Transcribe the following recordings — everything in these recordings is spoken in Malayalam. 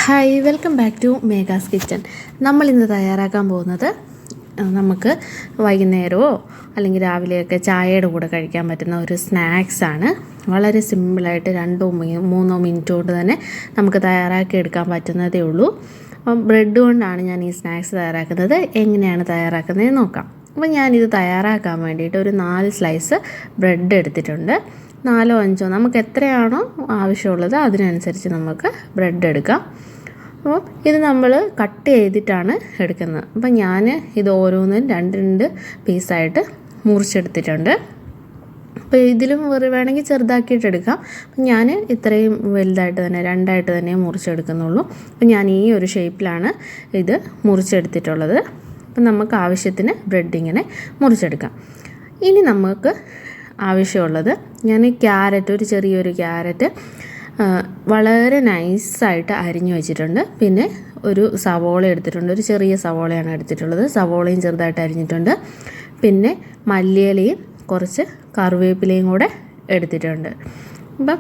Hi, welcome back to Megha's kitchen. നമ്മളിന്ന് തയ്യാറാക്കാൻ പോകുന്നത് നമുക്ക് വൈകുന്നേരമോ അല്ലെങ്കിൽ രാവിലെയൊക്കെ ചായയുടെ കൂടെ കഴിക്കാൻ പറ്റുന്ന ഒരു സ്നാക്സാണ്. വളരെ സിമ്പിളായിട്ട് 2-3 മിനിറ്റ് കൊണ്ട് തന്നെ നമുക്ക് തയ്യാറാക്കി എടുക്കാൻ പറ്റുന്നതേ ഉള്ളൂ. അപ്പം ബ്രെഡ് കൊണ്ടാണ് ഞാൻ ഈ സ്നാക്സ് തയ്യാറാക്കുന്നത്. എങ്ങനെയാണ് തയ്യാറാക്കുന്നത് നോക്കാം. അപ്പോൾ ഞാനിത് തയ്യാറാക്കാൻ വേണ്ടിയിട്ട് ഒരു 4 സ്ലൈസ് ബ്രെഡ് എടുത്തിട്ടുണ്ട്. 4-5 നമുക്ക് എത്രയാണോ ആവശ്യമുള്ളത് അതിനനുസരിച്ച് നമുക്ക് ബ്രെഡ് എടുക്കാം. അപ്പോൾ ഇത് നമ്മൾ കട്ട് ചെയ്തിട്ടാണ് എടുക്കുന്നത്. അപ്പം ഞാൻ ഇത് ഓരോന്നും 2 പീസായിട്ട് മുറിച്ചെടുത്തിട്ടുണ്ട്. അപ്പോൾ ഇതിലും വേണമെങ്കിൽ ചെറുതാക്കിയിട്ട് എടുക്കാം. അപ്പം ഞാൻ ഇത്രയും വലുതായിട്ട് തന്നെ 2ആയിട്ട് തന്നെ മുറിച്ചെടുക്കുന്നുള്ളൂ. അപ്പം ഞാൻ ഈ ഒരു ഷേപ്പിലാണ് ഇത് മുറിച്ചെടുത്തിട്ടുള്ളത്. അപ്പം നമുക്ക് ആവശ്യത്തിന് ബ്രെഡ് ഇങ്ങനെ മുറിച്ചെടുക്കാം. ഇനി നമുക്ക് ആവശ്യമുള്ളത്, ഞാൻ ഒരു ചെറിയൊരു ക്യാരറ്റ് വളരെ നൈസായിട്ട് അരിഞ്ഞു വെച്ചിട്ടുണ്ട്. പിന്നെ ഒരു സവോള എടുത്തിട്ടുണ്ട്, ഒരു ചെറിയ സവോളയാണ് എടുത്തിട്ടുള്ളത്. സവോളയും ചെറുതായിട്ട് അരിഞ്ഞിട്ടുണ്ട്. പിന്നെ മല്ലിയിലയും കുറച്ച് കറിവേപ്പിലയും കൂടെ എടുത്തിട്ടുണ്ട്. അപ്പം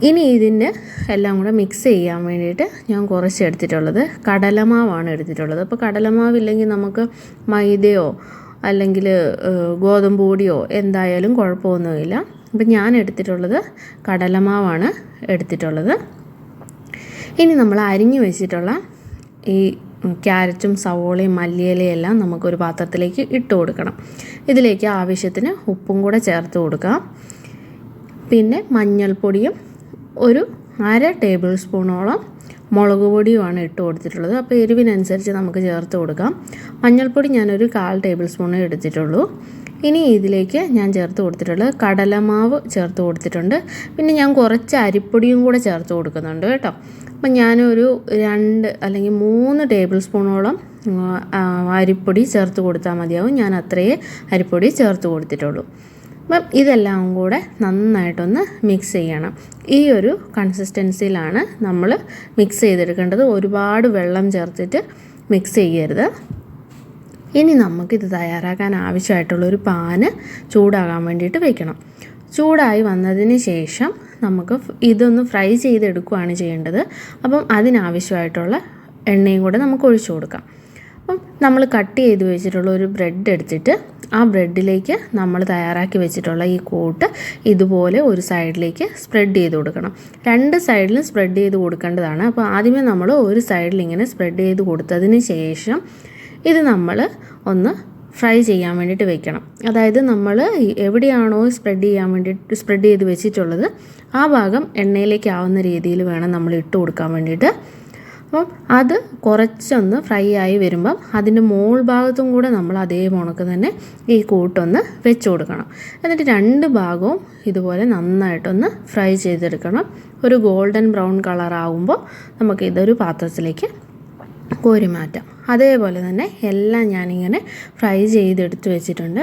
ഇനി ഇതിൻ്റെ എല്ലാം കൂടെ മിക്സ് ചെയ്യാൻ വേണ്ടിയിട്ട് ഞാൻ കുറച്ച് എടുത്തിട്ടുള്ളത് കടലമാവാണ് എടുത്തിട്ടുള്ളത്. അപ്പോൾ കടലമാവില്ലെങ്കിൽ നമുക്ക് മൈദയോ അല്ലെങ്കിൽ ഗോതമ്പ് പൊടിയോ എന്തായാലും കുഴപ്പമൊന്നുമില്ല. അപ്പം ഞാൻ എടുത്തിട്ടുള്ളത് കടലമാവാണ് എടുത്തിട്ടുള്ളത്. ഇനി നമ്മൾ അരിഞ്ഞു വെച്ചിട്ടുള്ള ഈ ക്യാരറ്റും സവോളയും മല്ലിയിലയും എല്ലാം നമുക്കൊരു പാത്രത്തിലേക്ക് ഇട്ട് കൊടുക്കണം. ഇതിലേക്ക് ആവശ്യത്തിന് ഉപ്പും കൂടെ ചേർത്ത് കൊടുക്കാം. പിന്നെ മഞ്ഞൾപ്പൊടിയും ഒരു 1/2 ടേബിൾ സ്പൂണോളം മുളക് പൊടിയുമാണ് ഇട്ട് കൊടുത്തിട്ടുള്ളത്. അപ്പോൾ എരിവിനനുസരിച്ച് നമുക്ക് ചേർത്ത് കൊടുക്കാം. മഞ്ഞൾപ്പൊടി ഞാനൊരു 1/4 ടേബിൾ സ്പൂണേ എടുത്തിട്ടുള്ളൂ. ഇനി ഇതിലേക്ക് ഞാൻ ചേർത്ത് കൊടുത്തിട്ടുള്ളത് കടലമാവ് ചേർത്ത് കൊടുത്തിട്ടുണ്ട്. പിന്നെ ഞാൻ കുറച്ച് അരിപ്പൊടിയും കൂടെ ചേർത്ത് കൊടുക്കുന്നുണ്ട് കേട്ടോ. അപ്പം ഞാനൊരു 2 അല്ലെങ്കിൽ 3 ടേബിൾ സ്പൂണോളം അരിപ്പൊടി ചേർത്ത് കൊടുത്താൽ മതിയാവും. ഞാൻ അത്രയേ അരിപ്പൊടി ചേർത്ത് കൊടുത്തിട്ടുള്ളൂ. അപ്പം ഇതെല്ലാം കൂടെ നന്നായിട്ടൊന്ന് മിക്സ് ചെയ്യണം. ഈ ഒരു കൺസിസ്റ്റൻസിയിലാണ് നമ്മൾ മിക്സ് ചെയ്തെടുക്കേണ്ടത്. ഒരുപാട് വെള്ളം ചേർത്തിട്ട് മിക്സ് ചെയ്യരുത്. ഇനി നമുക്കിത് തയ്യാറാക്കാൻ ആവശ്യമായിട്ടുള്ളൊരു പാന് ചൂടാകാൻ വേണ്ടിയിട്ട് വെക്കണം. ചൂടായി വന്നതിന് ശേഷം നമുക്ക് ഇതൊന്ന് ഫ്രൈ ചെയ്തെടുക്കുകയാണ് ചെയ്യേണ്ടത്. അപ്പം അതിനാവശ്യമായിട്ടുള്ള എണ്ണയും കൂടെ നമുക്ക് ഒഴിച്ചു കൊടുക്കാം. അപ്പം നമ്മൾ കട്ട് ചെയ്ത് വെച്ചിട്ടുള്ള ഒരു ബ്രെഡ് എടുത്തിട്ട് ആ ബ്രെഡിലേക്ക് നമ്മൾ തയ്യാറാക്കി വെച്ചിട്ടുള്ള ഈ കൂട്ട് ഇതുപോലെ ഒരു സൈഡിലേക്ക് സ്പ്രെഡ് ചെയ്ത് കൊടുക്കണം. 2 സൈഡിലും സ്പ്രെഡ് ചെയ്ത് കൊടുക്കേണ്ടതാണ്. അപ്പോൾ ആദ്യമേ നമ്മൾ ഒരു സൈഡിൽ ഇങ്ങനെ സ്പ്രെഡ് ചെയ്ത് കൊടുത്തതിന് ശേഷം ഇത് നമ്മൾ ഒന്ന് ഫ്രൈ ചെയ്യാൻ വേണ്ടിയിട്ട് വെക്കണം. അതായത് നമ്മൾ എവിടെയാണോ സ്പ്രെഡ് ചെയ്ത് വെച്ചിട്ടുള്ളത് ആ ഭാഗം എണ്ണയിലേക്ക് ആവുന്ന രീതിയിൽ വേണം നമ്മൾ ഇട്ട് കൊടുക്കാൻ വേണ്ടിയിട്ട്. അപ്പം അത് കുറച്ചൊന്ന് ഫ്രൈ ആയി വരുമ്പം അതിൻ്റെ മോൾ ഭാഗത്തും കൂടെ നമ്മൾ അതേ കണക്ക് തന്നെ ഈ കൂട്ടൊന്ന് വെച്ച് കൊടുക്കണം. എന്നിട്ട് 2 ഭാഗവും ഇതുപോലെ നന്നായിട്ടൊന്ന് ഫ്രൈ ചെയ്തെടുക്കണം. ഒരു ഗോൾഡൻ ബ്രൗൺ കളർ ആകുമ്പോൾ നമുക്ക് ഇതൊരു പാത്രത്തിലേക്ക് കോരി മാറ്റാം. അതേപോലെ തന്നെ എല്ലാം ഞാനിങ്ങനെ ഫ്രൈ ചെയ്തെടുത്ത് വെച്ചിട്ടുണ്ട്.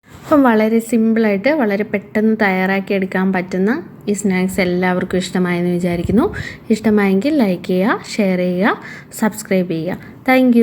അപ്പം വളരെ സിമ്പിളായിട്ട് വളരെ പെട്ടെന്ന് തയ്യാറാക്കിയെടുക്കാൻ പറ്റുന്ന ഈ സ്നാക്സ് എല്ലാവർക്കും ഇഷ്ടമായെന്ന് വിചാരിക്കുന്നു. ഇഷ്ടമായെങ്കിൽ ലൈക്ക് ചെയ്യുക, ഷെയർ ചെയ്യുക, സബ്സ്ക്രൈബ് ചെയ്യുക. താങ്ക്